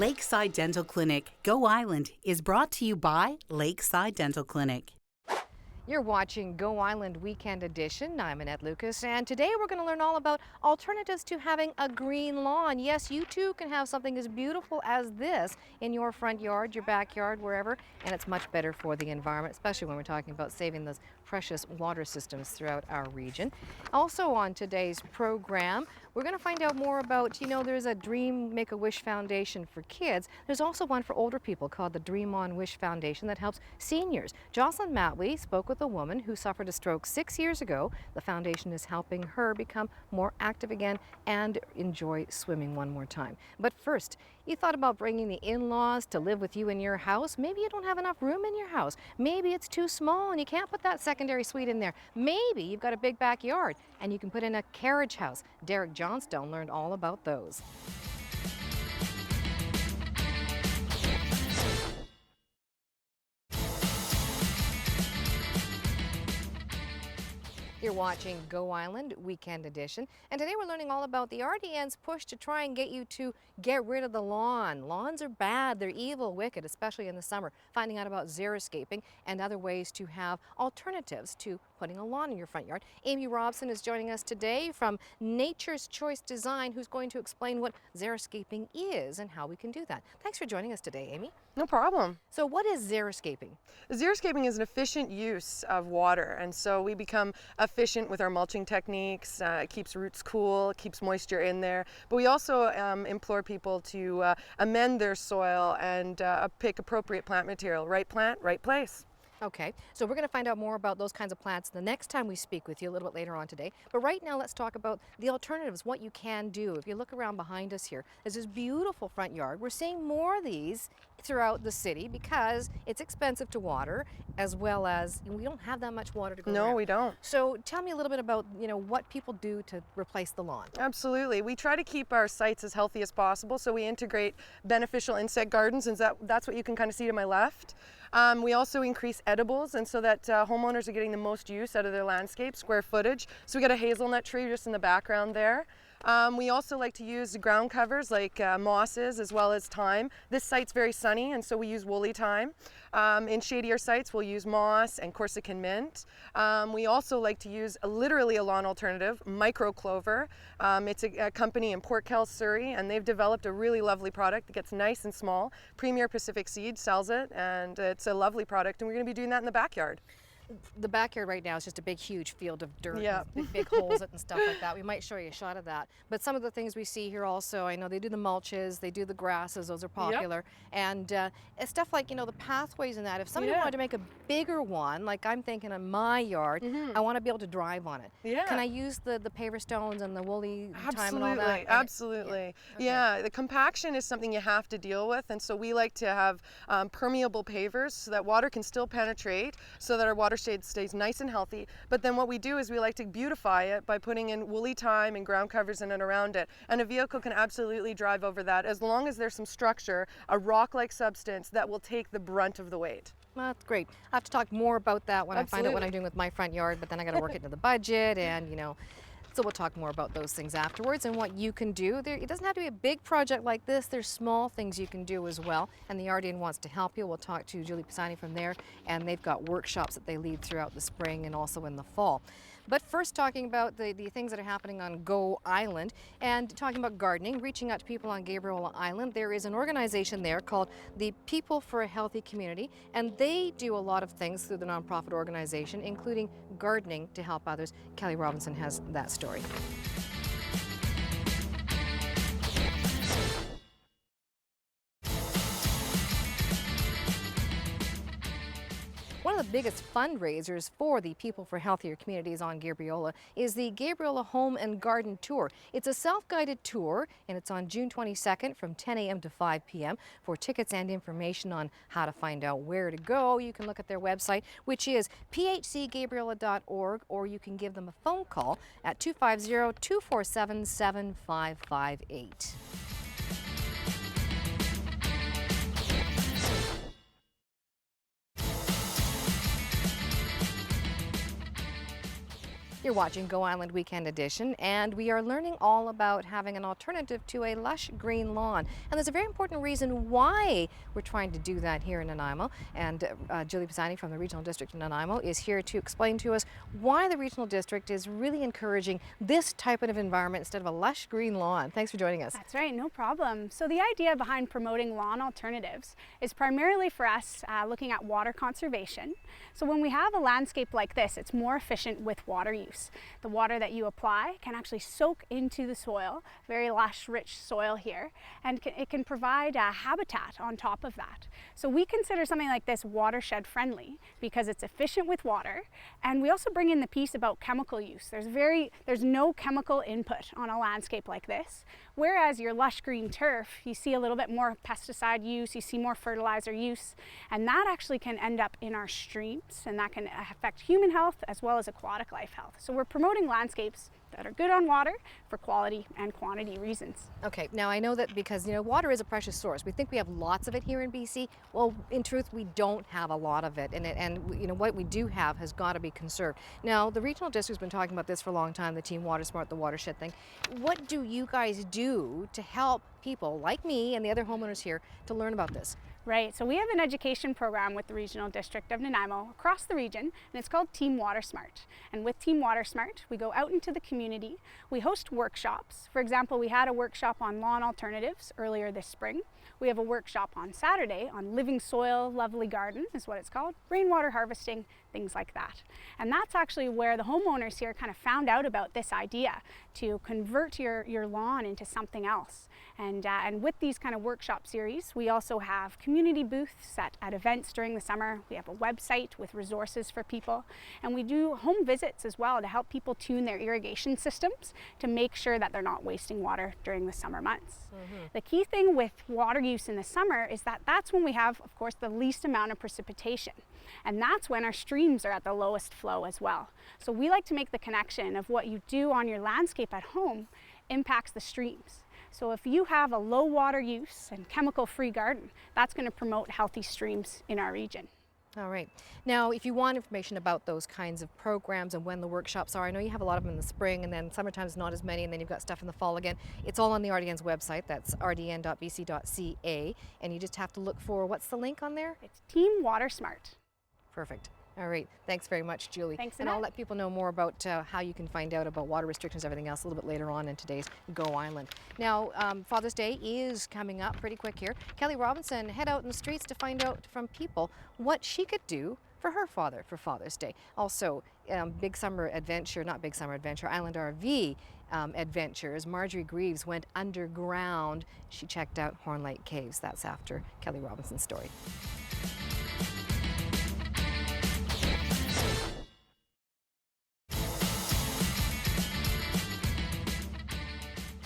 Lakeside Dental Clinic, Go Island, is brought to you by Lakeside Dental Clinic. You're watching Go Island Weekend Edition. I'm Annette Lucas, and today we're going to learn all about alternatives to having a green lawn. Yes, you too can have something as beautiful as this in your front yard, your backyard, wherever, and it's much better for the environment, especially when we're talking about saving those precious water systems throughout our region. Also on today's program, we're going to find out more about, there's a Dream Make-A-Wish Foundation for kids. There's also one for older people called the Dream On Wish Foundation that helps seniors. Jocelyn Matwee spoke with a woman who suffered a stroke 6 years ago. The foundation is helping her become more active again and enjoy swimming one more time. But first, you thought about bringing the in-laws to live with you in your house. Maybe you don't have enough room in your house. Maybe it's too small and you can't put that secondary suite in there. Maybe you've got a big backyard and you can put in a carriage house. Derek Johnstone learned all about those. You're watching Go Island Weekend Edition, and today we're learning all about the RDN's push to try and get you to get rid of the lawn. Lawns are bad, they're evil, wicked, especially in the summer. Finding out about xeriscaping and other ways to have alternatives to putting a lawn in your front yard. Amy Robson is joining us today from Nature's Choice Design, who's going to explain what xeriscaping is and how we can do that. Thanks for joining us today, Amy. No problem. So what is xeriscaping? Xeriscaping is an efficient use of water, and so we become efficient with our mulching techniques. It keeps roots cool, it keeps moisture in there, but we also implore people to amend their soil and pick appropriate plant material. Right plant, right place. Okay, so we're going to find out more about those kinds of plants the next time we speak with you a little bit later on today. But right now, let's talk about the alternatives, what you can do. If you look around behind us here, there's this beautiful front yard. We're seeing more of these throughout the city because it's expensive to water, as well as we don't have that much water to go around. No, we don't. So tell me a little bit about, what people do to replace the lawn. Absolutely. We try to keep our sites as healthy as possible, so we integrate beneficial insect gardens, and that's what you can kind of see to my left. We also increase edibles, and so that homeowners are getting the most use out of their landscape, square footage. So we got a hazelnut tree just in the background there. We also like to use ground covers like mosses as well as thyme. This site's very sunny, and so we use woolly thyme. In shadier sites, we'll use moss and Corsican mint. We also like to use literally a lawn alternative, micro clover. It's a company in Port Cal, Surrey, and they've developed a really lovely product that gets nice and small. Premier Pacific Seed sells it, and it's a lovely product, and we're going to be doing that in the backyard. The backyard right now is just a big, huge field of dirt, yeah. And big holes and stuff like that. We might show you a shot of that. But some of the things we see here also, I know they do the mulches, they do the grasses, those are popular. Yep. And stuff like, the pathways and that. If somebody wanted to make a bigger one, like I'm thinking in my yard, I want to be able to drive on it. Yeah. Can I use the paver stones and the woolly thyme and all that? Absolutely, absolutely. Yeah, the compaction is something you have to deal with, and so we like to have permeable pavers so that water can still penetrate, so that our watershed stays nice and healthy. But then what we do is we like to beautify it by putting in woolly thyme and ground covers in and around it. And a vehicle can absolutely drive over that as long as there's some structure, a rock-like substance that will take the brunt of the weight. Well, that's great. I have to talk more about that when Absolutely. I find out what I'm doing with my front yard, but then I got to work it into the budget and, so we'll talk more about those things afterwards and what you can do. It doesn't have to be a big project like this. There's small things you can do as well. And the RDN wants to help you. We'll talk to Julie Pisani from there. And they've got workshops that they lead throughout the spring and also in the fall. But first, talking about the things that are happening on Go Island and talking about gardening, reaching out to people on Gabriola Island. There is an organization there called the People for a Healthy Community, and they do a lot of things through the nonprofit organization, including gardening to help others. Kelly Robinson has that story. One of the biggest fundraisers for the People for Healthier Communities on Gabriola is the Gabriola Home and Garden Tour. It's a self-guided tour, and it's on June 22nd from 10 a.m. to 5 p.m. For tickets and information on how to find out where to go, you can look at their website, which is phcgabriola.org, or you can give them a phone call at 250-247-7558. You're watching Go Island Weekend Edition, and we are learning all about having an alternative to a lush green lawn. And there's a very important reason why we're trying to do that here in Nanaimo. And Julie Pisani from the Regional District in Nanaimo is here to explain to us why the Regional District is really encouraging this type of environment instead of a lush green lawn. Thanks for joining us. That's right, no problem. So the idea behind promoting lawn alternatives is primarily for us looking at water conservation. So when we have a landscape like this, it's more efficient with water use. The water that you apply can actually soak into the soil, very lush, rich soil here, and it can provide a habitat on top of that. So we consider something like this watershed friendly because it's efficient with water, and we also bring in the piece about chemical use. There's no chemical input on a landscape like this, whereas your lush green turf, you see a little bit more pesticide use, you see more fertilizer use, and that actually can end up in our streams, and that can affect human health as well as aquatic life health. So we're promoting landscapes that are good on water for quality and quantity reasons. Okay, now I know that because water is a precious source. We think we have lots of it here in BC. Well, in truth, we don't have a lot of it, and what we do have has got to be conserved. Now, the Regional District's been talking about this for a long time, the Team Water Smart, the watershed thing. What do you guys do to help people like me and the other homeowners here to learn about this? Right, so we have an education program with the Regional District of Nanaimo across the region, and it's called Team Water Smart. And with Team Water Smart, we go out into the community, we host workshops. For example, we had a workshop on lawn alternatives earlier this spring. We have a workshop on Saturday on living soil, lovely garden is what it's called, rainwater harvesting, things like that. And that's actually where the homeowners here kind of found out about this idea to convert your lawn into something else. And with these kind of workshop series, we also have community booths at events during the summer. We have a website with resources for people, and we do home visits as well to help people tune their irrigation systems to make sure that they're not wasting water during the summer months. The key thing with water use in the summer is that that's when we have, of course, the least amount of precipitation. And that's when our streams are at the lowest flow as well. So we like to make the connection of what you do on your landscape at home impacts the streams. So if you have a low water use and chemical-free garden, that's going to promote healthy streams in our region. All right. Now, if you want information about those kinds of programs and when the workshops are, I know you have a lot of them in the spring, and then summertime's not as many, and then you've got stuff in the fall again. It's all on the RDN's website. That's rdn.bc.ca, and you just have to look for, what's the link on there? It's Team Water Smart. Perfect. All right. Thanks very much, Julie. Thanks, and Annette. I'll let people know more about how you can find out about water restrictions, everything else, a little bit later on in today's Go Island. Now, Father's Day is coming up pretty quick here. Kelly Robinson head out in the streets to find out from people what she could do for her father for Father's Day. Also, Big Summer Adventure, not Big Summer Adventure, Island RV adventures. Marjorie Greaves went underground. She checked out Horn Lake Caves. That's after Kelly Robinson's story.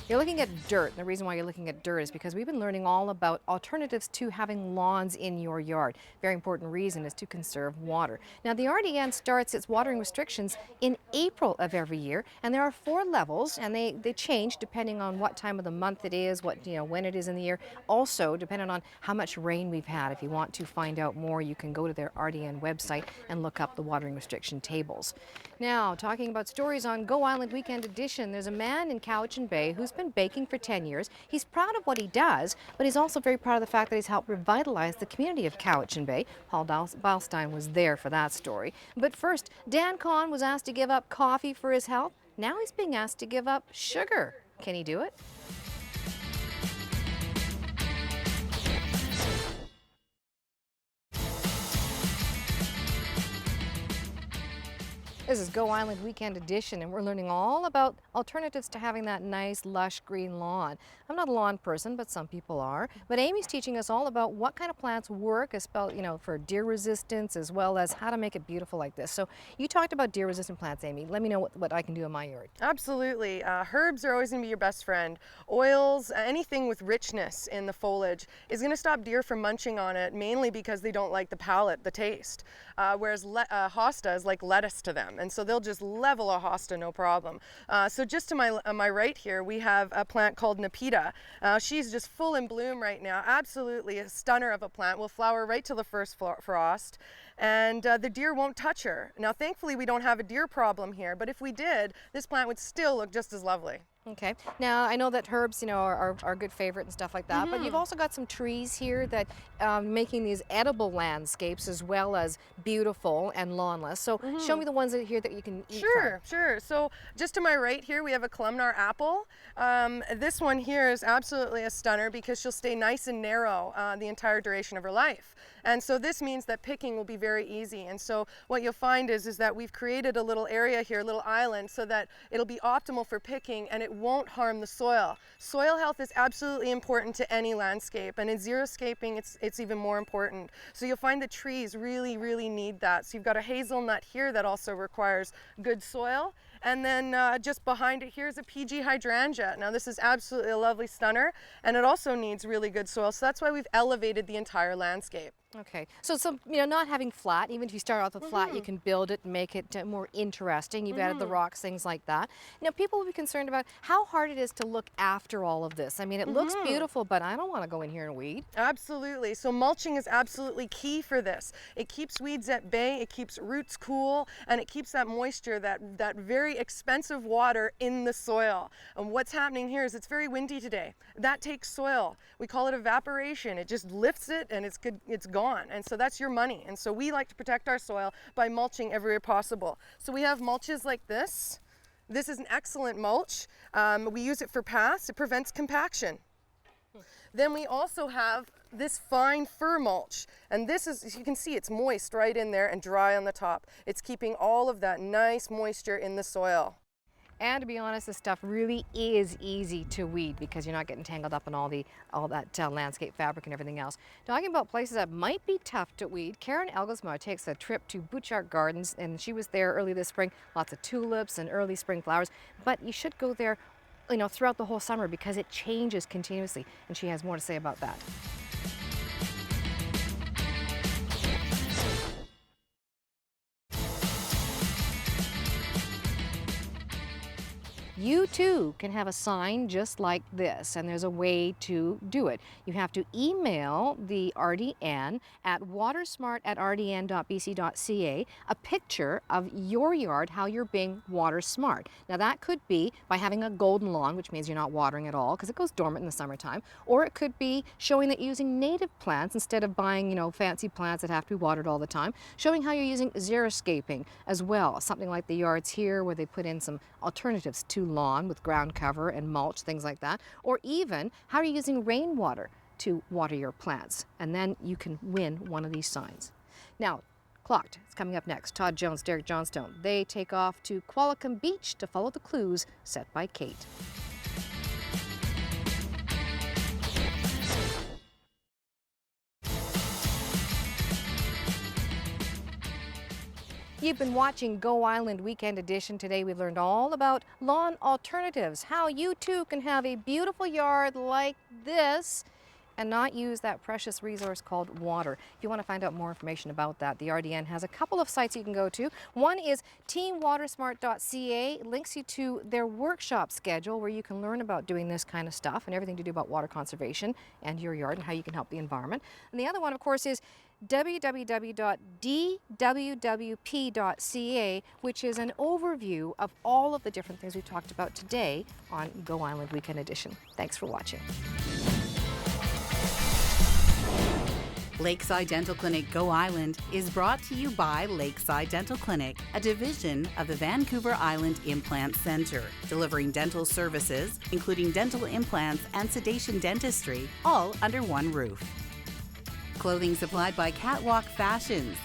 You're looking at dirt, and the reason why you're looking at dirt is because we've been learning all about alternatives to having lawns in your yard. Very important reason is to conserve water. Now, the RDN starts its watering restrictions in April of every year, and there are 4 levels, and they change depending on what time of the month it is, when it is in the year. Also, depending on how much rain we've had. If you want to find out more, you can go to their RDN website and look up the watering restriction tables. Now, talking about stories on Go Island Weekend Edition, there's a man in Cowichan Bay who's been baking for 10 years. He's proud of what he does, but he's also very proud of the fact that he's helped revitalize the community of Cowichan Bay. Paul Beilstein was there for that story. But first, Dan Kahn was asked to give up coffee for his health. Now he's being asked to give up sugar. Can he do it? This is Go Island Weekend Edition, and we're learning all about alternatives to having that nice, lush green lawn. I'm not a lawn person, but some people are. But Amy's teaching us all about what kind of plants work, for deer resistance, as well as how to make it beautiful like this. So you talked about deer-resistant plants, Amy. Let me know what I can do in my yard. Absolutely. Herbs are always going to be your best friend. Oils, anything with richness in the foliage is going to stop deer from munching on it, mainly because they don't like the palate, the taste. Whereas hosta is like lettuce to them. And so they'll just level a hosta, no problem. So just to my right here, we have a plant called Nepeta. She's just full in bloom right now. Absolutely a stunner of a plant. Will flower right till the first frost. and the deer won't touch her. Now, thankfully, we don't have a deer problem here, but if we did, this plant would still look just as lovely. Okay. Now, I know that herbs, are a good favorite and stuff like that, but you've also got some trees here that making these edible landscapes as well as beautiful and lawnless. So show me the ones here that you can eat from. Sure. So just to my right here, we have a columnar apple. This one here is absolutely a stunner because she'll stay nice and narrow the entire duration of her life. And so this means that picking will be very easy. And so what you'll find is that we've created a little area here, a little island, so that it'll be optimal for picking and it won't harm the soil. Soil health is absolutely important to any landscape, and in xeriscaping it's even more important. So you'll find the trees really, really need that. So you've got a hazelnut here that also requires good soil. And then just behind it here is a PG hydrangea. Now this is absolutely a lovely stunner, and it also needs really good soil. So that's why we've elevated the entire landscape. Okay, so not having flat, even if you start off with flat, you can build it and make it more interesting. You've added the rocks, things like that. Now, people will be concerned about how hard it is to look after all of this. I mean, it looks beautiful, but I don't want to go in here and weed. Absolutely. So mulching is absolutely key for this. It keeps weeds at bay, it keeps roots cool, and it keeps that moisture, that very expensive water in the soil. And what's happening here is it's very windy today. That takes soil. We call it evaporation. It just lifts it and it's good, it's gone. And so that's your money. And so we like to protect our soil by mulching everywhere possible. So we have mulches like this. This is an excellent mulch. We use it for paths. It prevents compaction. Then we also have this fine fir mulch. And this is, as you can see, it's moist right in there and dry on the top. It's keeping all of that nice moisture in the soil. And to be honest, this stuff really is easy to weed because you're not getting tangled up in all that landscape fabric and everything else. Talking about places that might be tough to weed, Karen Elgesma takes a trip to Butchart Gardens, and she was there early this spring. Lots of tulips and early spring flowers, but you should go there, throughout the whole summer because it changes continuously, and she has more to say about that. You too can have a sign just like this, and there's a way to do it. You have to email the RDN at watersmart@rdn.bc.ca a picture of your yard, how you're being water smart. Now that could be by having a golden lawn, which means you're not watering at all because it goes dormant in the summertime, or it could be showing that you're using native plants instead of buying, fancy plants that have to be watered all the time, showing how you're using xeriscaping as well, something like the yards here where they put in some alternatives to lawn with ground cover and mulch, things like that, or even how you're using rainwater to water your plants, and then you can win one of these signs. Now, Clocked is coming up next. Todd Jones, Derek Johnstone, they take off to Qualicum Beach to follow the clues set by Kate. You've been watching Go Island Weekend Edition. Today we've learned all about lawn alternatives, how you too can have a beautiful yard like this and not use that precious resource called water. If you want to find out more information about that, the RDN has a couple of sites you can go to. One is teamwatersmart.ca. It links you to their workshop schedule where you can learn about doing this kind of stuff and everything to do about water conservation and your yard and how you can help the environment. And the other one, of course, is www.dwwp.ca, which is an overview of all of the different things we talked about today on Go Island Weekend Edition. Thanks for watching. Lakeside Dental Clinic Go Island is brought to you by Lakeside Dental Clinic, a division of the Vancouver Island Implant Centre, delivering dental services, including dental implants and sedation dentistry, all under one roof. Clothing supplied by Catwalk Fashions,